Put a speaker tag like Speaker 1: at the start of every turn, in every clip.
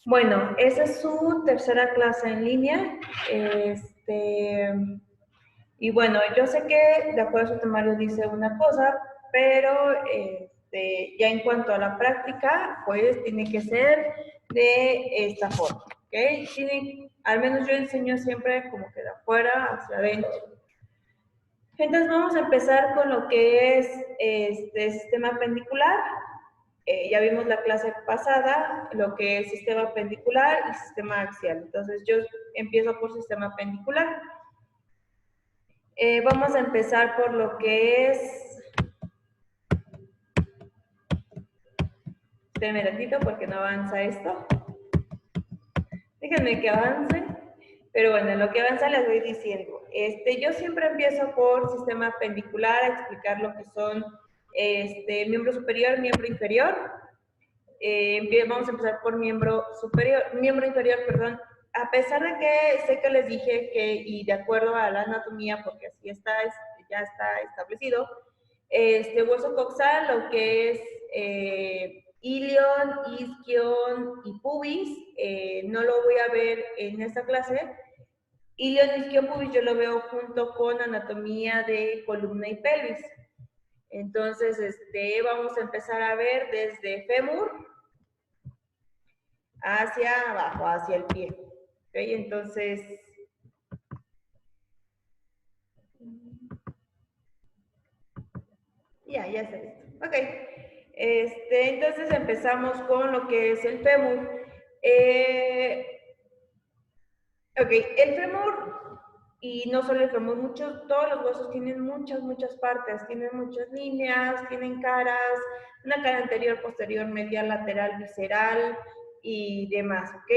Speaker 1: Bueno, esa es su tercera clase en línea. Y bueno, yo sé que de acuerdo a su temario dice una cosa, pero ya en cuanto a la práctica, pues tiene que ser de esta forma, ¿ok? Al menos yo enseño siempre como que de afuera hacia adentro. Entonces vamos a empezar con lo que es este sistema pendicular. Ya vimos la clase pasada, lo que es sistema pendicular y sistema axial. Entonces yo empiezo por sistema pendicular. Vamos a empezar por lo que es... Espérenme ratito porque no avanza esto. Déjenme que avance. Pero bueno, en lo que avanza les voy diciendo. Yo siempre empiezo por sistema pendicular, a explicar lo que son miembro superior, miembro inferior. Vamos a empezar por miembro inferior, perdón. A pesar de que sé que les dije que, y de acuerdo a la anatomía, porque así está, ya está establecido, hueso coxal, lo que es ilion, isquion y pubis, no lo voy a ver en esta clase. Ilion, isquion, pubis yo lo veo junto con anatomía de columna y pelvis. Entonces, vamos a empezar a ver desde fémur hacia abajo, hacia el pie. ¿Ok? Entonces, ya está listo. Ok. Entonces empezamos con lo que es el fémur. Ok, el fémur, y no solo el fémur, todos los huesos tienen muchas partes, tienen muchas líneas, tienen caras, una cara anterior, posterior, medial, lateral, visceral y demás, ¿ok?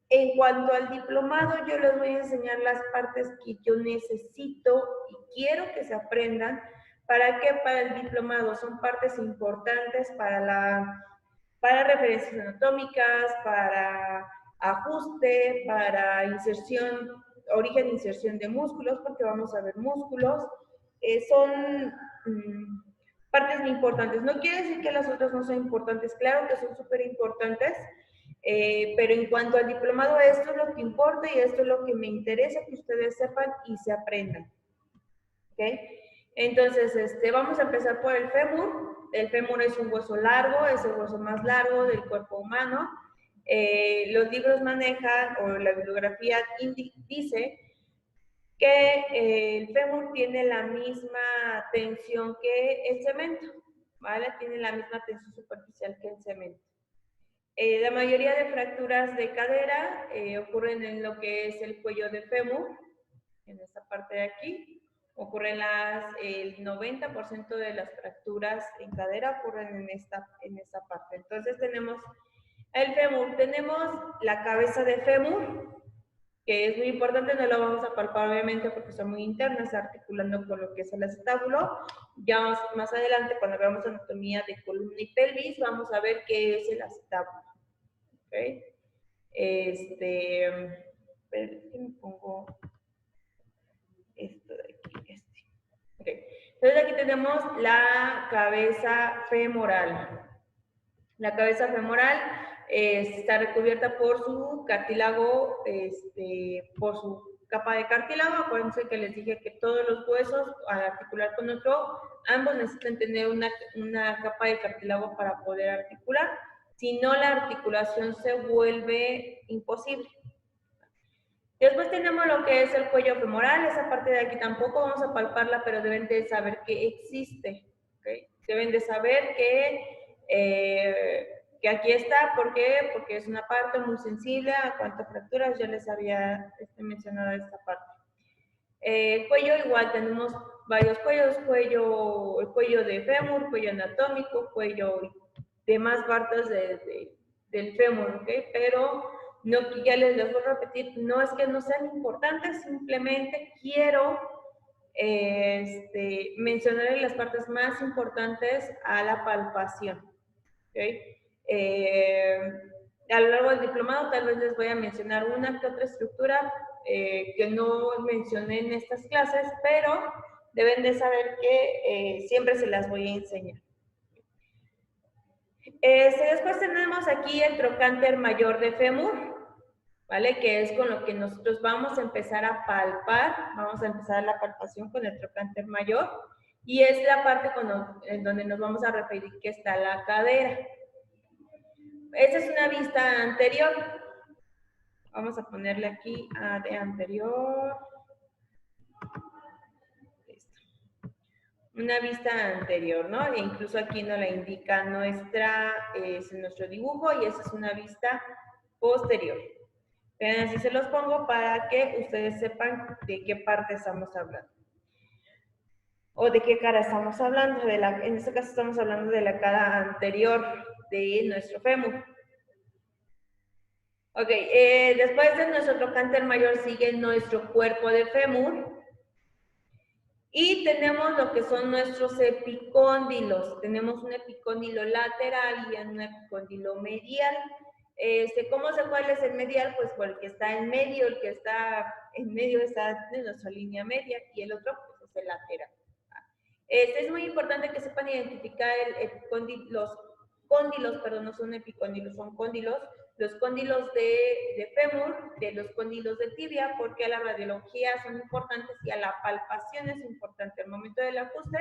Speaker 1: En cuanto al diplomado, yo les voy a enseñar las partes que yo necesito y quiero que se aprendan. ¿Para qué? Para el diplomado. Son partes importantes para referencias anatómicas, para ajuste, para inserción, origen e inserción de músculos, porque vamos a ver músculos. Son partes muy importantes. No quiere decir que las otras no sean importantes, claro que son súper importantes, pero en cuanto al diplomado, esto es lo que importa y esto es lo que me interesa que ustedes sepan y se aprendan. ¿Ok? Entonces, vamos a empezar por el fémur. El fémur es un hueso largo, es el hueso más largo del cuerpo humano. Los libros manejan, o la bibliografía dice, que el fémur tiene la misma tensión que el cemento, ¿vale? Tiene la misma tensión superficial que el cemento. La mayoría de fracturas de cadera ocurren en lo que es el cuello de fémur, en esta parte de aquí. Ocurren el 90% de las fracturas en cadera ocurren en esta parte. Entonces tenemos el fémur, tenemos la cabeza de fémur, que es muy importante, no lo vamos a palpar obviamente porque son muy internas, articulando con lo que es el acetábulo. Ya más adelante, cuando veamos anatomía de columna y pelvis, vamos a ver qué es el acetábulo. ¿Ok? Me pongo esto de aquí, Okay. Entonces aquí tenemos la cabeza femoral. La cabeza femoral está recubierta por su cartílago, por su capa de cartílago. Acuérdense que les dije que todos los huesos, al articular con otro, ambos necesitan tener una capa de cartílago para poder articular. Si no, la articulación se vuelve imposible. Después tenemos lo que es el cuello femoral. Esa parte de aquí tampoco vamos a palparla, pero deben de saber que existe. ¿Okay? Deben de saber que aquí está. ¿Por qué? Porque es una parte muy sensible a cuanto a fracturas. Yo les había mencionado esta parte. El cuello, igual tenemos varios cuellos. El cuello de fémur, cuello anatómico, cuello de más partes del fémur, ¿ok? Pero no, ya les voy a repetir, no es que no sean importantes, simplemente quiero mencionar las partes más importantes a la palpación. ¿Okay? A lo largo del diplomado tal vez les voy a mencionar una que otra estructura que no mencioné en estas clases, pero deben de saber que siempre se las voy a enseñar. Después tenemos tenemos aquí el trocánter mayor de fémur, ¿vale? Que es con lo que nosotros vamos a empezar a palpar, vamos a empezar la palpación con el trocánter mayor, y es la parte en donde nos vamos a referir que está la cadera. Esta es una vista anterior. Vamos a ponerle aquí de anterior. Listo. Una vista anterior, ¿no? E incluso aquí nos la indica nuestro dibujo, y esa es una vista posterior. Pero así se los pongo para que ustedes sepan de qué parte estamos hablando. O de qué cara estamos hablando. En este caso estamos hablando de la cara anterior de nuestro fémur. Ok, después de nuestro trocánter mayor sigue nuestro cuerpo de fémur. Y tenemos lo que son nuestros epicóndilos. Tenemos un epicóndilo lateral y un epicóndilo medial. ¿Cómo sé cuál es el medial? Pues por el que está en medio, el que está en medio está en nuestra línea media, y el otro pues, es el lateral. Es muy importante que sepan identificar los cóndilos, perdón, no son epicóndilos, son cóndilos, los cóndilos de fémur, de los cóndilos de tibia, porque a la radiología son importantes y a la palpación es importante. Al momento del ajuste,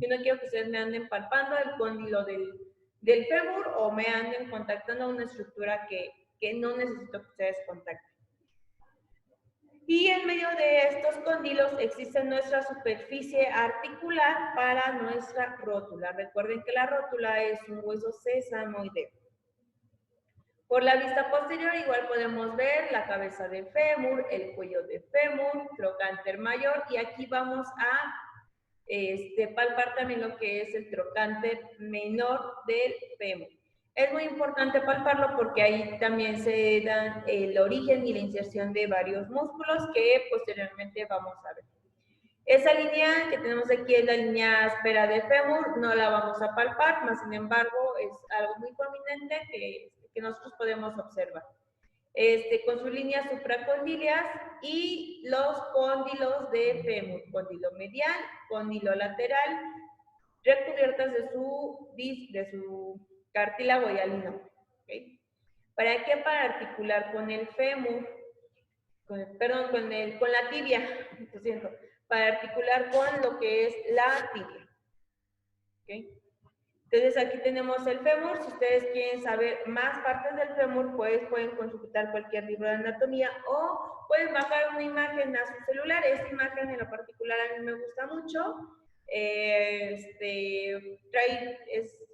Speaker 1: yo no quiero que ustedes me anden palpando el cóndilo del fémur o me anden contactando una estructura que no necesito que ustedes contacten. Y en medio de estos cóndilos existe nuestra superficie articular para nuestra rótula. Recuerden que la rótula es un hueso sesamoideo. Por la vista posterior igual podemos ver la cabeza de fémur, el cuello de fémur, trocánter mayor, y aquí vamos a palpar también lo que es el trocánter menor del fémur. Es muy importante palparlo porque ahí también se dan el origen y la inserción de varios músculos que posteriormente vamos a ver. Esa línea que tenemos aquí es la línea áspera de fémur, no la vamos a palpar, más sin embargo es algo muy prominente que nosotros podemos observar. Con sus líneas supracondilias y los cóndilos de fémur, cóndilo medial, cóndilo lateral, recubiertas de su cartílago hialino. ¿Okay? ¿Para qué? Para articular con el fémur, con la tibia, lo siento, para articular con lo que es la tibia. ¿Okay? Entonces aquí tenemos el fémur. Si ustedes quieren saber más partes del fémur, pues pueden consultar cualquier libro de anatomía o pueden bajar una imagen a su celular. Esta imagen en lo particular a mí me gusta mucho. Es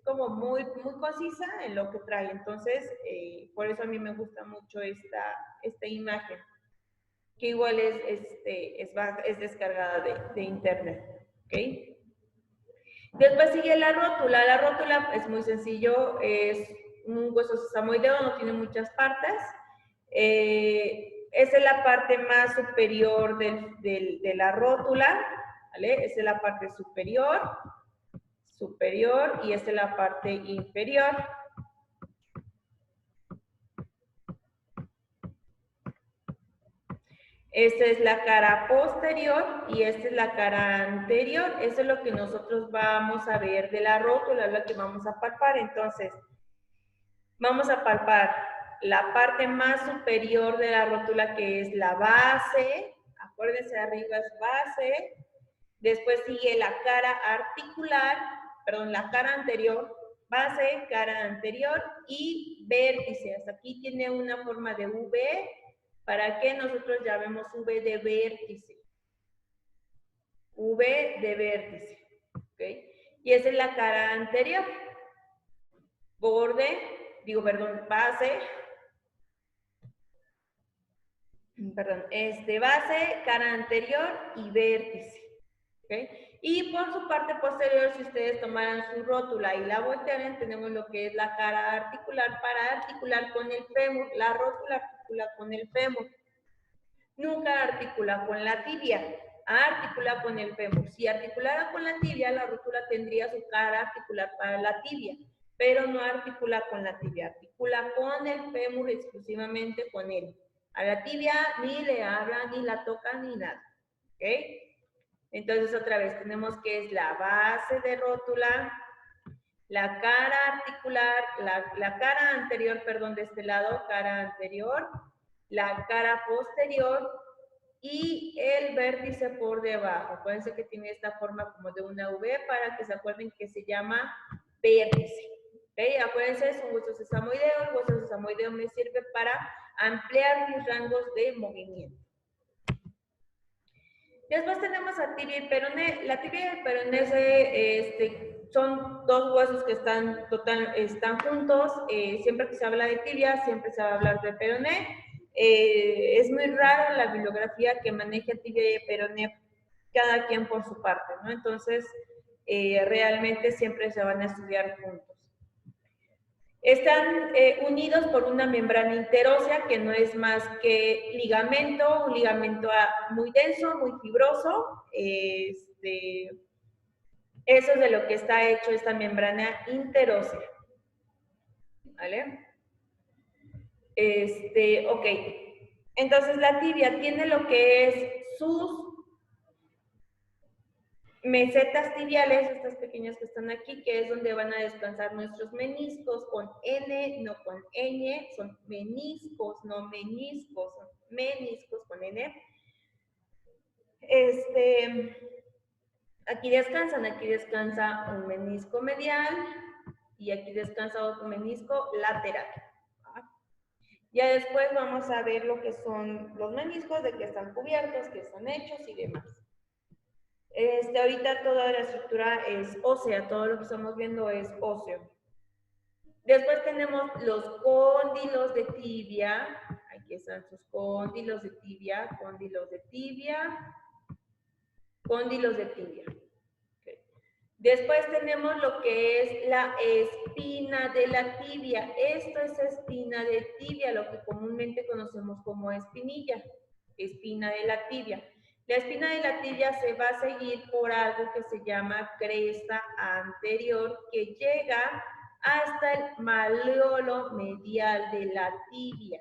Speaker 1: como muy concisa en lo que trae. Entonces, por eso a mí me gusta mucho esta imagen, que igual es descargada de internet. ¿Okay? Después sigue la rótula. La rótula es muy sencillo, es un hueso sesamoideo, no tiene muchas partes. Esa es la parte más superior de la rótula, ¿vale? Esa es la parte superior, y esta es la parte inferior. Esta es la cara posterior y esta es la cara anterior. Eso es lo que nosotros vamos a ver de la rótula, es lo que vamos a palpar. Entonces, vamos a palpar la parte más superior de la rótula, que es la base. Acuérdense, arriba es base. Después sigue la cara articular, perdón, la cara anterior, base, cara anterior y vértice. Hasta aquí tiene una forma de V, para que nosotros llamemos V de vértice. V de vértice. ¿Okay? Y esa es la cara anterior. Base. Base, cara anterior y vértice. ¿Okay? Y por su parte posterior, si ustedes tomaran su rótula y la voltearan, tenemos lo que es la cara articular para articular con el fémur. La rótula articula con el fémur. Nunca articula con la tibia, articula con el fémur. Si articulara con la tibia, la rótula tendría su cara articular para la tibia, pero no articula con la tibia, articula con el fémur exclusivamente con él. A la tibia ni le habla, ni la toca, ni nada. ¿Ok? Entonces otra vez tenemos que es la base de rótula, la cara articular, la cara anterior, perdón, de este lado, cara anterior, la cara posterior y el vértice por debajo. Acuérdense que tiene esta forma como de una V para que se acuerden que se llama vértice. ¿Okay? Acuérdense, es un hueso sesamoideo. El hueso sesamoideo me sirve para ampliar mis rangos de movimiento. Después tenemos a tibia y peroné. La tibia y el peroné son dos huesos que están juntos. Siempre que se habla de tibia, siempre se va a hablar de peroné. Es muy raro la bibliografía que maneja tibia y peroné, cada quien por su parte, ¿no? Entonces, realmente siempre se van a estudiar juntos. Están unidos por una membrana interósea que no es más que ligamento, un ligamento muy denso, muy fibroso. Eso es de lo que está hecho esta membrana interósea. ¿Vale? Ok. Entonces la tibia tiene lo que es sus mesetas tibiales, estas pequeñas que están aquí, que es donde van a descansar nuestros meniscos, con N, no con ñ, son meniscos, no meniscos, son meniscos con N. Aquí descansa un menisco medial y aquí descansa otro menisco lateral. Ya después vamos a ver lo que son los meniscos, de qué están cubiertos, qué están hechos y demás. Ahorita toda la estructura es ósea, todo lo que estamos viendo es óseo. Después tenemos los cóndilos de tibia. Aquí están sus cóndilos de tibia, cóndilos de tibia, cóndilos de tibia. Okay. Después tenemos lo que es la espina de la tibia. Esto es espina de tibia, lo que comúnmente conocemos como espinilla, espina de la tibia. La espina de la tibia se va a seguir por algo que se llama cresta anterior, que llega hasta el malleolo medial de la tibia.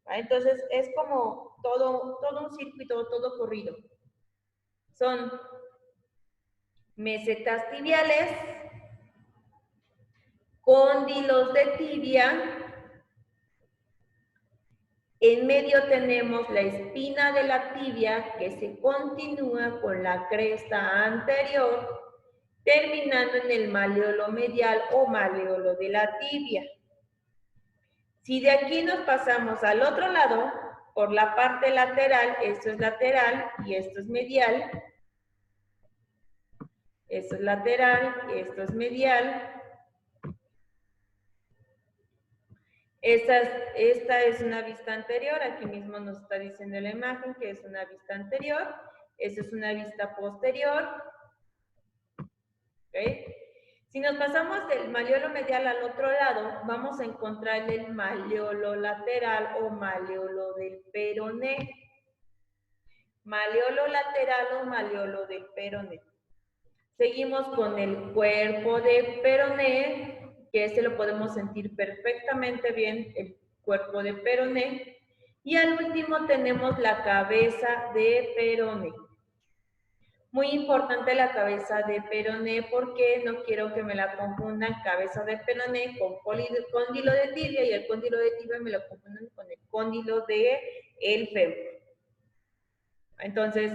Speaker 1: Entonces es como todo un circuito, todo corrido. Son mesetas tibiales, cóndilos de tibia. En medio tenemos la espina de la tibia que se continúa con la cresta anterior, terminando en el malleolo medial o malleolo de la tibia. Si de aquí nos pasamos al otro lado, por la parte lateral, esto es lateral y esto es medial. Esto es lateral y esto es medial. Esta es una vista anterior, aquí mismo nos está diciendo la imagen que es una vista anterior. Esta es una vista posterior. ¿Okay? Si nos pasamos del malleolo medial al otro lado, vamos a encontrar el malleolo lateral o malleolo del peroné. Malleolo lateral o malleolo del peroné. Seguimos con el cuerpo de peroné, que lo podemos sentir perfectamente bien, el cuerpo de peroné. Y al último tenemos la cabeza de peroné. Muy importante la cabeza de peroné porque no quiero que me la confundan cabeza de peroné con cóndilo de tibia y el cóndilo de tibia me lo confundan con el cóndilo de el fémur. Entonces,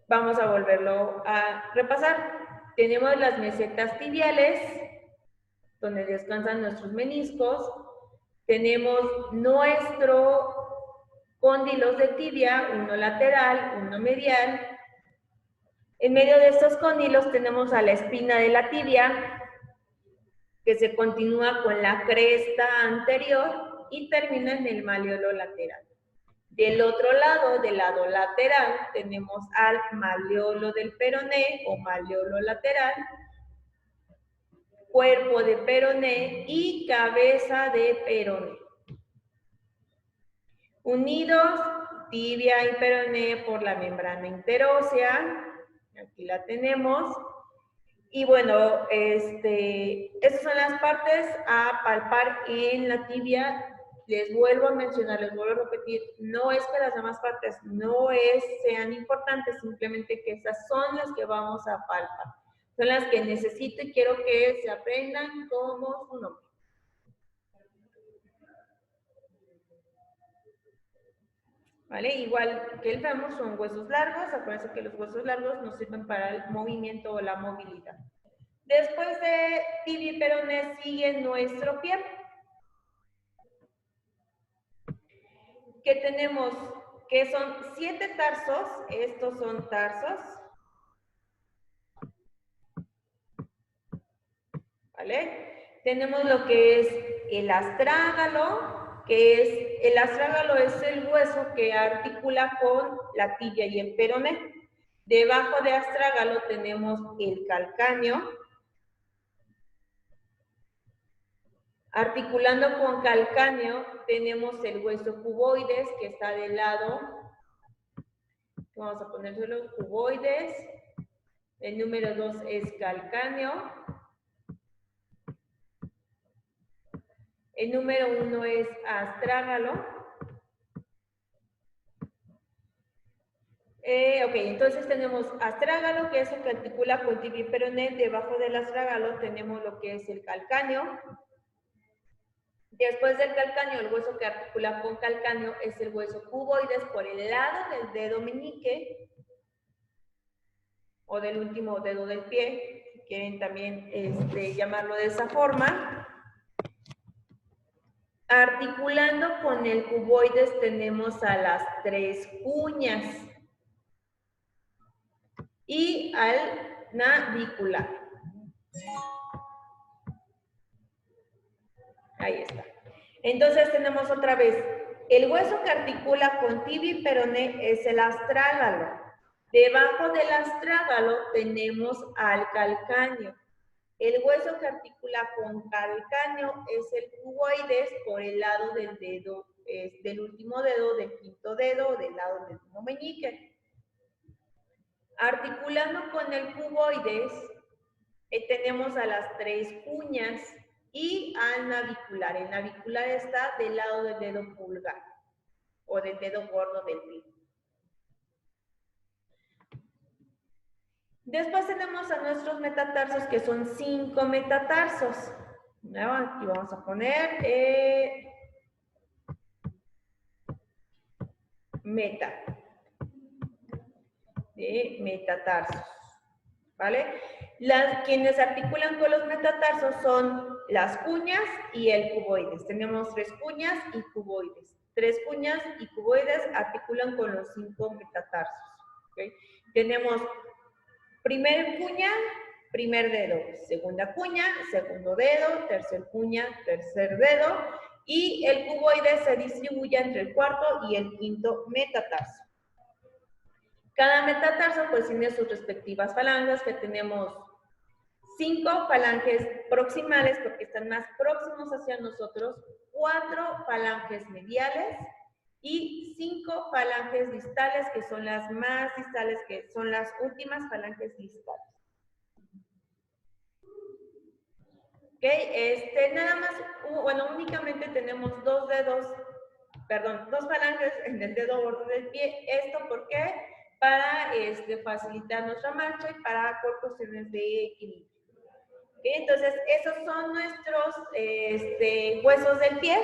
Speaker 1: vamos a volverlo a repasar. Tenemos las mesetas tibiales, donde descansan nuestros meniscos. Tenemos nuestro cóndilos de tibia, uno lateral, uno medial. En medio de estos cóndilos tenemos a la espina de la tibia, que se continúa con la cresta anterior y termina en el malleolo lateral. Del otro lado, del lado lateral, tenemos al malleolo del peroné o malleolo lateral, cuerpo de peroné y cabeza de peroné. Unidos, tibia y peroné por la membrana interósea. Aquí la tenemos. Y bueno, estas son las partes a palpar en la tibia. Les vuelvo a mencionar, les vuelvo a repetir, no es que las demás partes sean importantes, simplemente que estas son las que vamos a palpar. Son las que necesito y quiero que se aprendan como su nombre. ¿Vale? Igual que el fémur son huesos largos, acuérdense que los huesos largos nos sirven para el movimiento o la movilidad. Después de tibia y peroné sigue nuestro pie. Que tenemos, que son 7 tarsos, estos son tarsos. ¿Vale? Tenemos lo que es el astrágalo, el astrágalo es el hueso que articula con la tibia y el peroné. Debajo de astrágalo tenemos el calcáneo. Articulando con calcáneo tenemos el hueso cuboides que está del lado. Vamos a ponérselo cuboides. El número 2 es calcáneo. El número 1 es astrágalo. Ok, entonces tenemos astrágalo, que es el que articula con tibia y peroné. Debajo del astrágalo tenemos lo que es el calcáneo. Después del calcáneo, el hueso que articula con calcáneo es el hueso cuboides por el lado del dedo meñique o del último dedo del pie, si quieren también llamarlo de esa forma. Articulando con el cuboides tenemos a las 3 cuñas y al navicular. Ahí está. Entonces tenemos otra vez, el hueso que articula con tibia y peroné es el astrágalo. Debajo del astrágalo tenemos al calcáneo. El hueso que articula con calcáneo es el cuboides por el lado del dedo, del último dedo, del quinto dedo, del lado del dedo meñique. Articulando con el cuboides, tenemos a las 3 cuñas y al navicular. El navicular está del lado del dedo pulgar o del dedo gordo del pie. Después tenemos a nuestros metatarsos, que son 5 metatarsos. ¿No? Aquí vamos a poner metatarsos. ¿Vale? Quienes articulan con los metatarsos son las cuñas y el cuboides. Tenemos 3 cuñas y cuboides. 3 cuñas y cuboides articulan con los 5 metatarsos. ¿Okay? Tenemos primer cuña, primer dedo, segunda cuña, segundo dedo, tercer cuña, tercer dedo, y el cuboide se distribuye entre el cuarto y el quinto metatarso. Cada metatarso pues tiene sus respectivas falanges, que tenemos 5 falanges proximales porque están más próximos hacia nosotros, 4 falanges mediales y 5 falanges distales, que son las más distales, que son las últimas falanges distales. Ok, nada más, bueno, únicamente tenemos 2 falanges en el dedo gordo del pie. ¿Esto por qué? Para facilitar nuestra marcha y para cuestiones de equilibrio. ¿Okay? Entonces, esos son nuestros huesos del pie.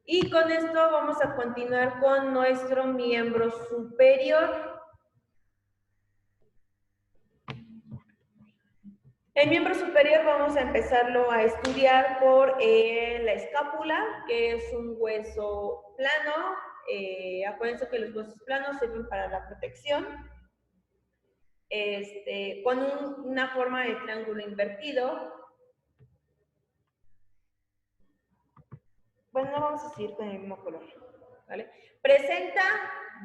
Speaker 1: Y con esto vamos a continuar con nuestro miembro superior. El miembro superior vamos a empezarlo a estudiar por la escápula, que es un hueso plano. Acuérdense que los huesos planos sirven para la protección. Con una forma de triángulo invertido. Bueno, no vamos a seguir con el mismo color, ¿vale? Presenta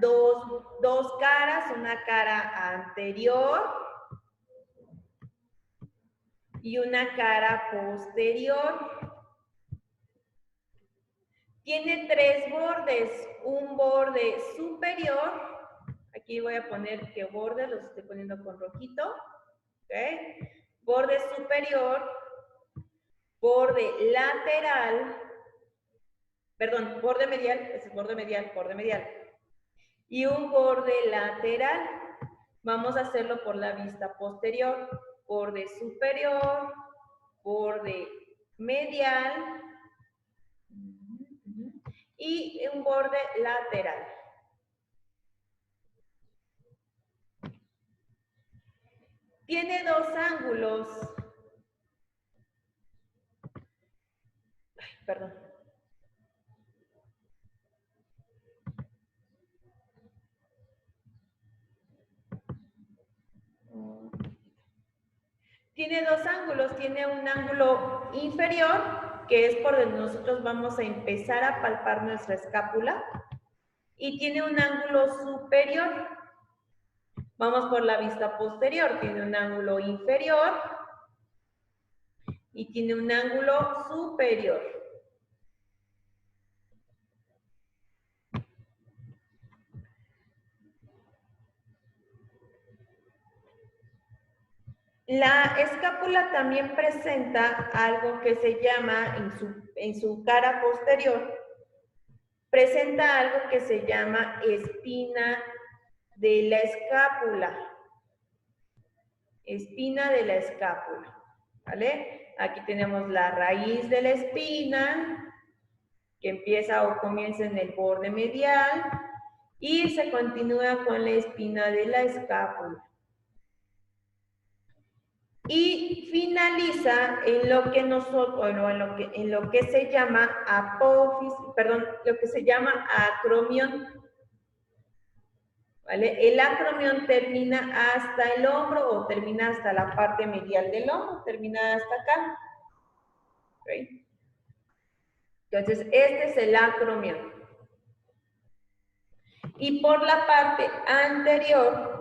Speaker 1: dos caras, una cara anterior y una cara posterior. Tiene 3 bordes, un borde superior, aquí voy a poner qué borde, los estoy poniendo con rojito, ¿ok? Borde superior, borde lateral, perdón, borde medial, ese es borde medial, y un borde lateral. Vamos a hacerlo por la vista posterior, borde superior, borde medial y un borde lateral. Tiene dos ángulos. Ay, perdón. Tiene dos ángulos. Tiene un ángulo inferior, que es por donde nosotros vamos a empezar a palpar nuestra escápula. Y tiene un ángulo superior. Vamos por la vista posterior. Tiene un ángulo inferior y tiene un ángulo superior. La escápula también presenta algo que se llama, en su cara posterior, presenta algo que se llama espina de la escápula. Espina de la escápula, ¿vale? Aquí tenemos la raíz de la espina, que empieza o comienza en el borde medial, y se continúa con la espina de la escápula. Y finaliza en lo que nosotros, en lo que se llama apófisis, perdón, lo que se llama acromión. ¿Vale? El acromión termina hasta el hombro o termina hasta la parte medial del hombro, termina hasta acá. ¿Okay? Entonces, este es el acromión. Y por la parte anterior,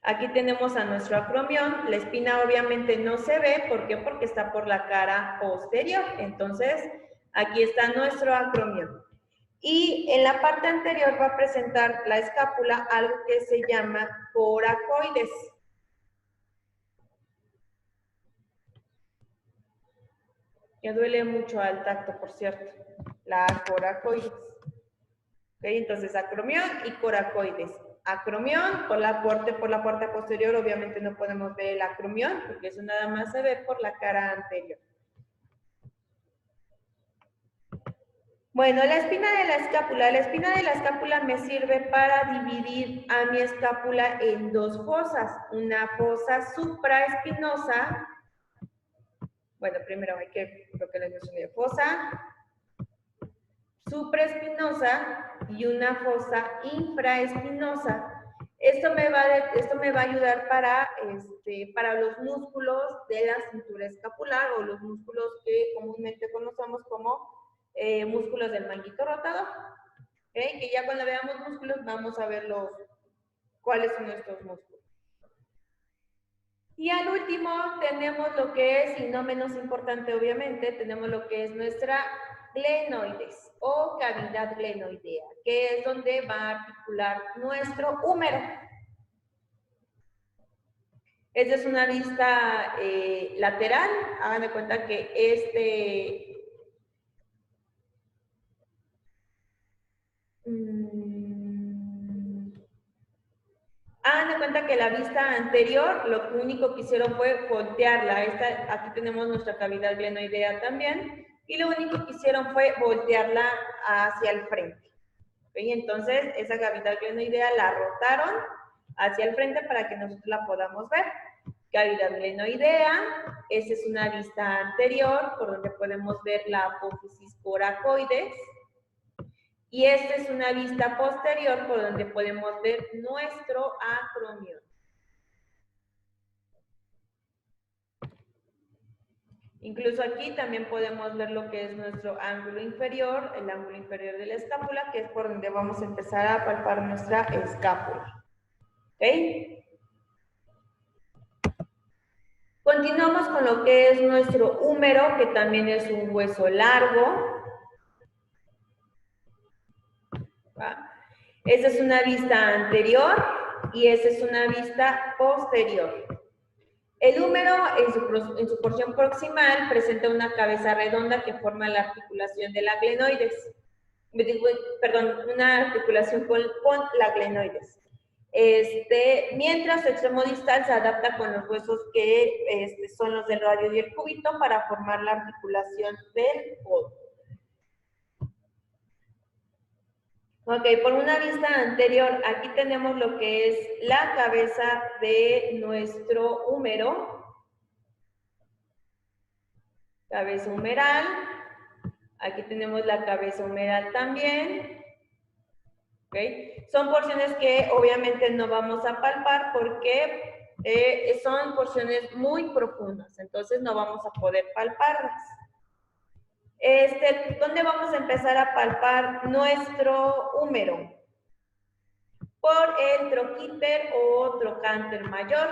Speaker 1: aquí tenemos a nuestro acromión. La espina obviamente no se ve. ¿Por qué? Porque está por la cara posterior. Entonces, aquí está nuestro acromión. Y en la parte anterior va a presentar la escápula algo que se llama coracoides. Que duele mucho al tacto, por cierto. La coracoides. ¿Okay? Entonces, acromión y coracoides. Acromión por la parte posterior, obviamente no podemos ver el acromión, porque eso nada más se ve por la cara anterior. Bueno, la espina de la escápula. La espina de la escápula me sirve para dividir a mi escápula en dos fosas. Una fosa supraespinosa. Bueno, primero hay que lo que les mencioné. Fosa supraespinosa y una fosa infraespinosa. Esto me va a ayudar para los músculos de la cintura escapular o los músculos que comúnmente conocemos como músculos del manguito rotador. ¿Okay? Que ya cuando veamos músculos vamos a ver cuáles son estos músculos. Y al último tenemos lo que es, y no menos importante obviamente, tenemos lo que es nuestra glenoides o cavidad glenoidea, que es donde va a articular nuestro húmero. Esta es una vista lateral. Hagan de cuenta que hagan de cuenta que la vista anterior, lo único que hicieron fue voltearla. Aquí tenemos nuestra cavidad glenoidea también. Y lo único que hicieron fue voltearla hacia el frente. ¿Okay? Entonces, esa cavidad glenoidea la rotaron hacia el frente para que nosotros la podamos ver. Cavidad glenoidea, esa es una vista anterior por donde podemos ver la apófisis coracoides. Y esta es una vista posterior por donde podemos ver nuestro acromión. Incluso aquí también podemos ver lo que es nuestro ángulo inferior, el ángulo inferior de la escápula, que es por donde vamos a empezar a palpar nuestra escápula. ¿Ok? Continuamos con lo que es nuestro húmero, que también es un hueso largo. Esa es una vista anterior y esa es una vista posterior. El húmero en su porción proximal presenta una cabeza redonda que forma la articulación de la glenoides. perdón, una articulación con la glenoides. Mientras su extremo distal se adapta con los huesos que son los del radio y el cúbito para formar la articulación del codo. Ok, por una vista anterior, aquí tenemos lo que es la cabeza de nuestro húmero. Cabeza humeral. Aquí tenemos la cabeza humeral también. ¿Okay? Son porciones que obviamente no vamos a palpar porque son porciones muy profundas, entonces no vamos a poder palparlas. ¿Dónde vamos a empezar a palpar nuestro húmero? Por el troquíter o trocánter mayor.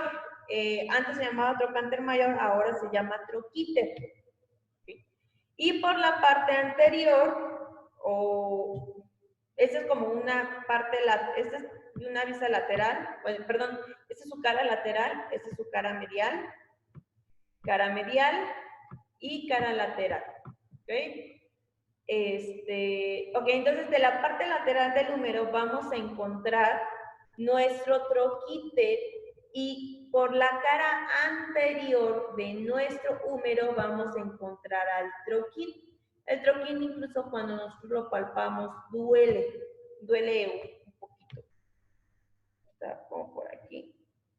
Speaker 1: Antes se llamaba trocánter mayor, ahora se llama troquíter. ¿Sí? Y por la parte anterior, esta es como una parte, esta es una vista lateral, bueno, perdón, esta es su cara lateral, esta es su cara medial y cara lateral. ¿Ok? Ok, entonces de la parte lateral del húmero vamos a encontrar nuestro troquíter y por la cara anterior de nuestro húmero vamos a encontrar al troquín. El troquín incluso cuando nosotros lo palpamos duele un poquito. Está como por aquí.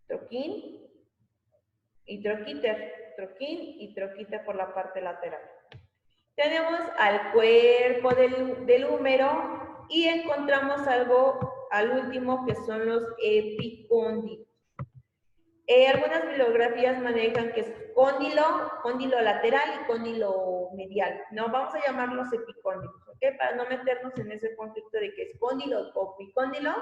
Speaker 1: Troquín y troquíter, troquín y troquíter por la parte lateral. Tenemos al cuerpo del húmero y encontramos algo al último que son los epicóndilos. Algunas bibliografías manejan que es cóndilo lateral y cóndilo medial. No, vamos a llamarlos epicóndilos, ¿ok? Para no meternos en ese conflicto de que es cóndilo o epicóndilo,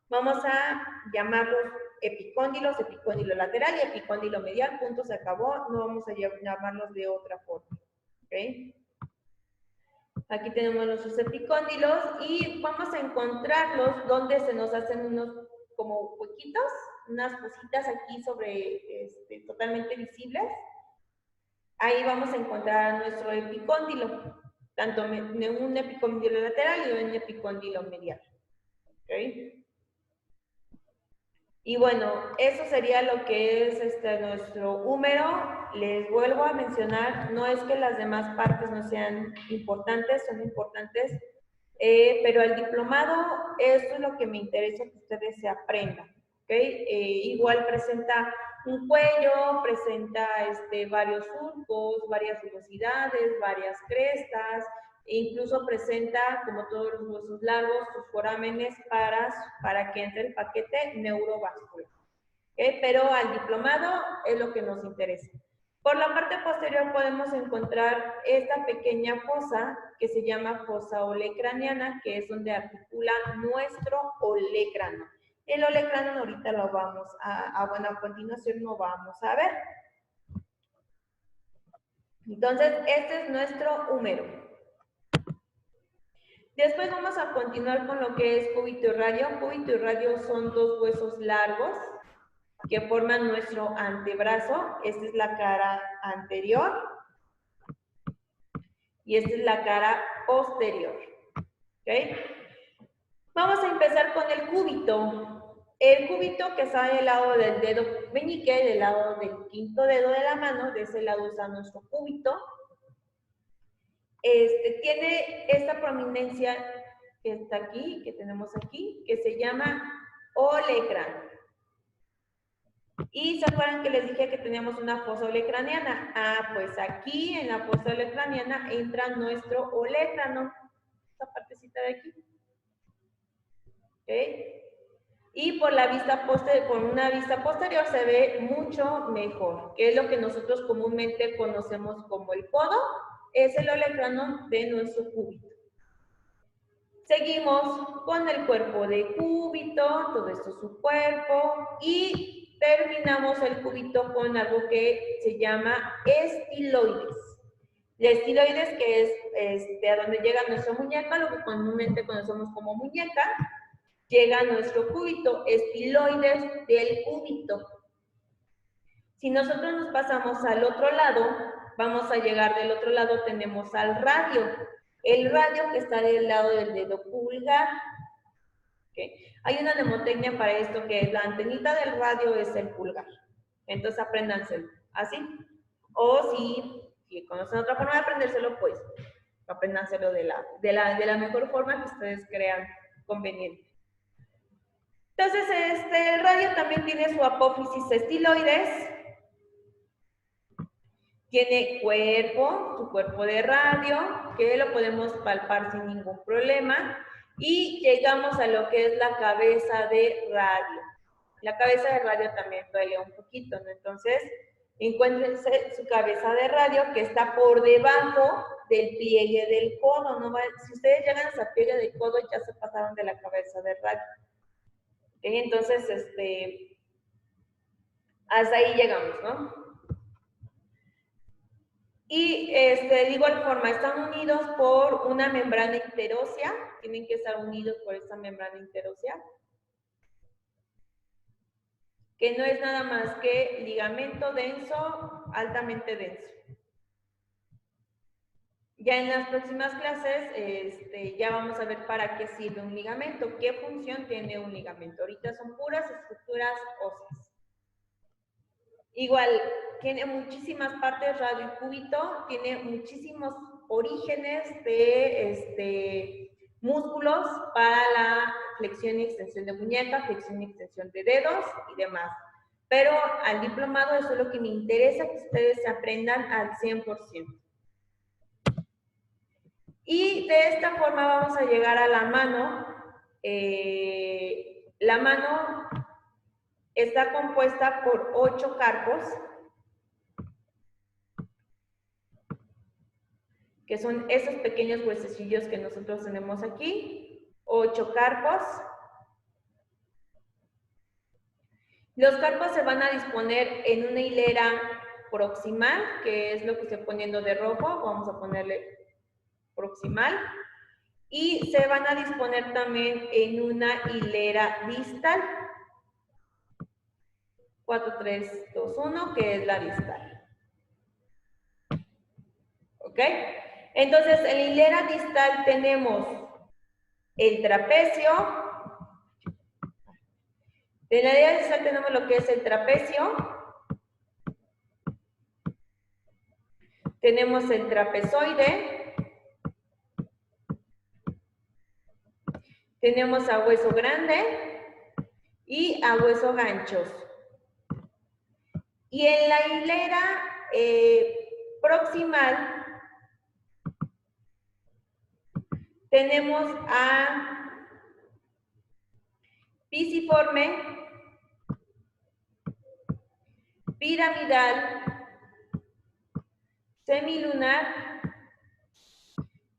Speaker 1: vamos a llamarlos epicóndilos, epicóndilo lateral y epicóndilo medial, punto, se acabó. No vamos a llamarlos de otra forma, ¿ok? Aquí tenemos nuestros epicóndilos y vamos a encontrarlos donde se nos hacen unos como huequitos, unas cositas aquí sobre, totalmente visibles. Ahí vamos a encontrar nuestro epicóndilo, tanto un epicóndilo lateral y un epicóndilo medial. ¿Okay? Y bueno, eso sería lo que es nuestro húmero. Les vuelvo a mencionar, no es que las demás partes no sean importantes, son importantes, pero el diplomado, eso es lo que me interesa que ustedes se aprendan. ¿Okay? Igual presenta un cuello, presenta varios surcos, varias velocidades, varias crestas, e incluso presenta, como todos los huesos largos, sus forámenes para que entre el paquete neurovascular. ¿Okay? Pero al diplomado es lo que nos interesa. Por la parte posterior podemos encontrar esta pequeña fosa que se llama fosa olecraniana, que es donde articula nuestro olecrano. El olecrano ahorita lo vamos bueno, a continuación lo vamos a ver. Entonces, este es nuestro húmero. Después vamos a continuar con lo que es cúbito y radio. Cúbito y radio son dos huesos largos que forman nuestro antebrazo. Esta es la cara anterior y esta es la cara posterior. ¿Okay? Vamos a empezar con el cúbito. El cúbito que está del lado del dedo meñique, del lado del quinto dedo de la mano, de ese lado está nuestro cúbito. Tiene esta prominencia que está aquí, que tenemos aquí, que se llama olecrano. Y se acuerdan que les dije que teníamos una fosa olecraniana. Pues aquí en la fosa olecraniana entra nuestro olecrano, esta partecita de aquí. ¿Okay? Y por la vista por una vista posterior se ve mucho mejor, que es lo que nosotros comúnmente conocemos como el codo, es el olecrano de nuestro cúbito. Seguimos con el cuerpo de cúbito, todo esto es su cuerpo, y terminamos el cúbito con algo que se llama estiloides. La estiloides, que es a donde llega nuestra muñeca, lo que comúnmente conocemos como muñeca, llega a nuestro cúbito, estiloides del cúbito. Si nosotros nos pasamos al otro lado, vamos a llegar del otro lado, tenemos al radio. el radio que está del lado del dedo pulgar. ¿Okay? Hay una mnemotecnia para esto que es la antenita del radio es el pulgar. Entonces apréndanselo así. O si conocen otra forma de aprendérselo, pues apréndanselo de la mejor forma que ustedes crean conveniente. Entonces, el radio también tiene su apófisis estiloides, tiene su cuerpo de radio, que lo podemos palpar sin ningún problema, y llegamos a lo que es la cabeza de radio. La cabeza de radio también duele un poquito, ¿no? Entonces, encuéntrense su cabeza de radio que está por debajo del pliegue del codo. ¿No? Si ustedes llegan a esa pliegue del codo, ya se pasaron de la cabeza de radio. ¿Okay? Entonces, hasta ahí llegamos, ¿no? Y de igual forma, están unidos por una membrana interósea, tienen que estar unidos por esta membrana interósea, que no es nada más que ligamento denso, altamente denso. Ya en las próximas clases, ya vamos a ver para qué sirve un ligamento, qué función tiene un ligamento. Ahorita son puras estructuras óseas. Igual, tiene muchísimas partes radiocúbito, tiene muchísimos orígenes de músculos para la flexión y extensión de muñeca, flexión y extensión de dedos y demás. Pero al diplomado eso es lo que me interesa que ustedes aprendan al 100%. Y de esta forma vamos a llegar a la mano. La mano está compuesta por 8 carpos, que son esos pequeños huesecillos que nosotros tenemos aquí, 8 carpos. Los carpos se van a disponer en una hilera proximal, que es lo que estoy poniendo de rojo, vamos a ponerle proximal, y se van a disponer también en una hilera distal, 4, 3, 2, 1, que es la distal. ¿Ok? Entonces, en la hilera distal tenemos el trapecio. En la hilera distal tenemos lo que es el trapecio. Tenemos el trapezoide. Tenemos a hueso grande y a hueso ganchos. Y en la hilera proximal tenemos a pisiforme, piramidal, semilunar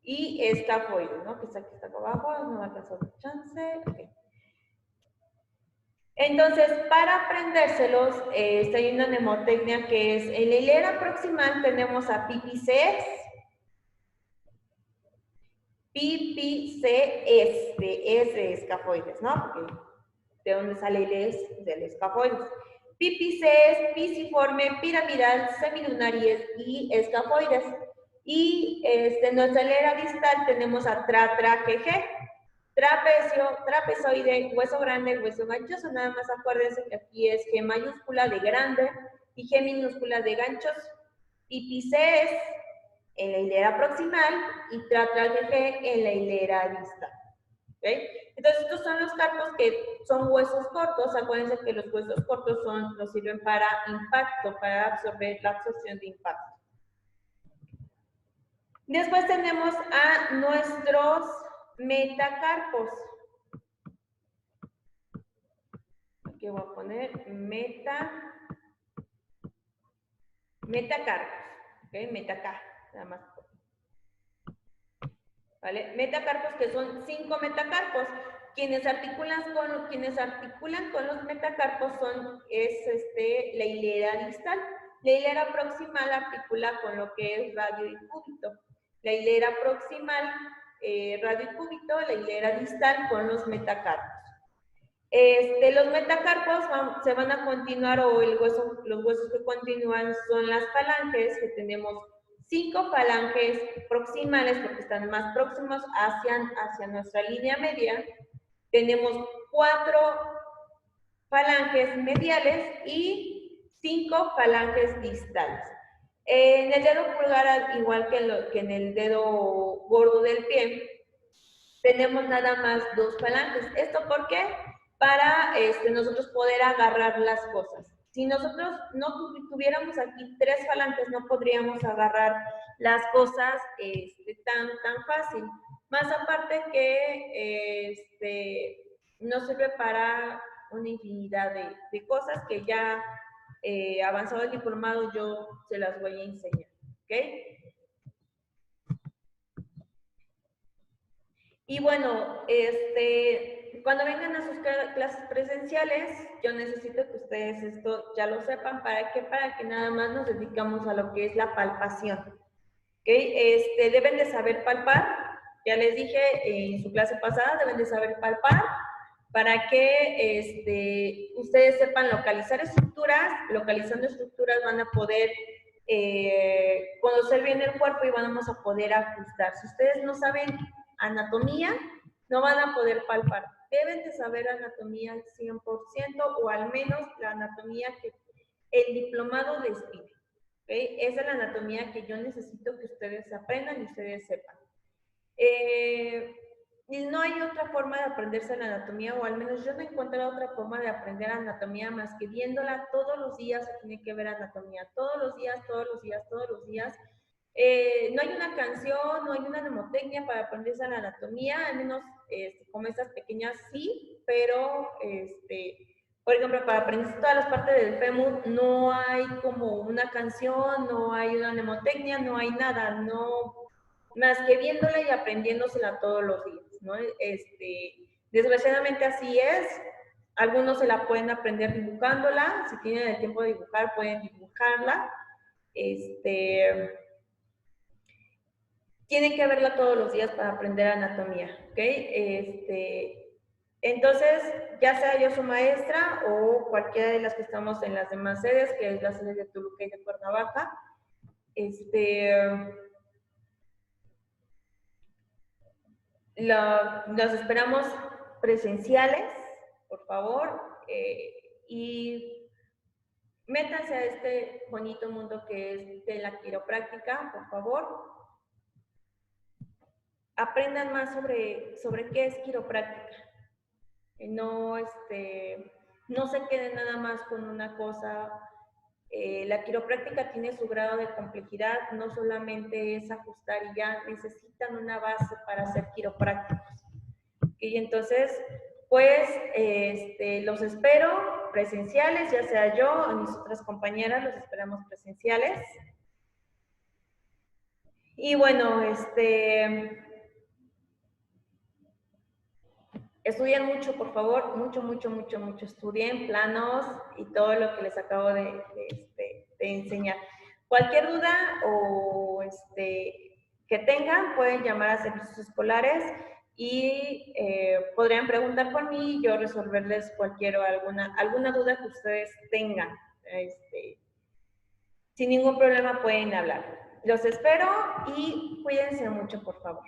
Speaker 1: y escafoide, ¿no? Que está aquí, está abajo, no me alcanzó el chance. Okay. Entonces, para aprendérselos, hay una mnemotecnia que es, en la hilera proximal tenemos a pipices, de escafoides, ¿no? Porque de dónde sale el es del escafoides. Pipices, pisiforme, piramidal, semilunar y escafoides. Y en nuestra hilera distal tenemos a trapecio, trapezoide, hueso grande, hueso ganchoso. Nada más acuérdense que aquí es G mayúscula de grande y G minúscula de ganchos. Pipices en la hilera proximal y trapecio en la hilera distal. ¿Okay? Entonces, estos son los carpos que son huesos cortos. Acuérdense que los huesos cortos nos sirven para impacto, para absorber la absorción de impacto. Después tenemos a nuestros metacarpos. Aquí voy a poner metacarpos. ¿Okay? Metacarpos, nada más. ¿Vale? Metacarpos, que son 5 metacarpos. Quienes articulan con los metacarpos es la hilera distal. La hilera proximal articula con lo que es radio y cúbito. La hilera proximal, radio y cúbito, la hilera distal con los metacarpos. Los metacarpos se van a continuar, o los huesos que continúan son las falanges, que tenemos 5 falanges proximales, porque están más próximos hacia nuestra línea media. Tenemos 4 falanges mediales y 5 falanges distales. En el dedo pulgar, igual que en el dedo gordo del pie, tenemos nada más 2 falanges. ¿Esto por qué? Para nosotros poder agarrar las cosas. Si nosotros no tuviéramos aquí 3 falanges, no podríamos agarrar las cosas tan fácil. Más aparte que nos sirve para una infinidad de cosas que ya avanzado el diplomado yo se las voy a enseñar. ¿Ok? Y bueno, cuando vengan a sus clases presenciales, yo necesito que ustedes esto ya lo sepan. ¿Para qué? Para que nada más nos dedicamos a lo que es la palpación. ¿Okay? Deben de saber palpar. Ya les dije en su clase pasada, deben de saber palpar para que ustedes sepan localizar estructuras. Localizando estructuras van a poder conocer bien el cuerpo y vamos a poder ajustar. Si ustedes no saben anatomía, no van a poder palpar. Deben de saber anatomía al 100% o al menos la anatomía que el diplomado les pide. ¿Okay? Esa es la anatomía que yo necesito que ustedes aprendan y ustedes sepan. Y no hay otra forma de aprenderse la anatomía, o al menos yo no he encontrado otra forma de aprender anatomía más que viéndola todos los días. Se tiene que ver anatomía todos los días, todos los días, todos los días. No hay una canción, no hay una mnemotecnia para aprenderse la anatomía, al menos como estas pequeñas sí, pero por ejemplo, para aprenderse todas las partes del fémur no hay como una canción, no hay una mnemotecnia, no hay nada, no más que viéndola y aprendiéndosela todos los días, ¿no? Desgraciadamente así es. Algunos se la pueden aprender dibujándola, si tienen el tiempo de dibujar pueden dibujarla. Tienen que verla todos los días para aprender anatomía, ¿ok? Entonces, ya sea yo su maestra o cualquiera de las que estamos en las demás sedes, que es la sede de Toluca y de Cuernavaca, los esperamos presenciales, por favor, y métanse a este bonito mundo que es de la quiropráctica, por favor. Aprendan más sobre qué es quiropráctica. No, no se queden nada más con una cosa. La quiropráctica tiene su grado de complejidad, no solamente es ajustar y ya, necesitan una base para ser quiroprácticos. Y entonces, pues, los espero presenciales, ya sea yo o mis otras compañeras, los esperamos presenciales. Y bueno, estudien mucho, por favor, mucho, estudien planos y todo lo que les acabo de enseñar. Cualquier duda o que tengan, pueden llamar a servicios escolares y podrían preguntar por mí y yo resolverles cualquier o alguna duda que ustedes tengan. Sin ningún problema pueden hablar. Los espero y cuídense mucho, por favor.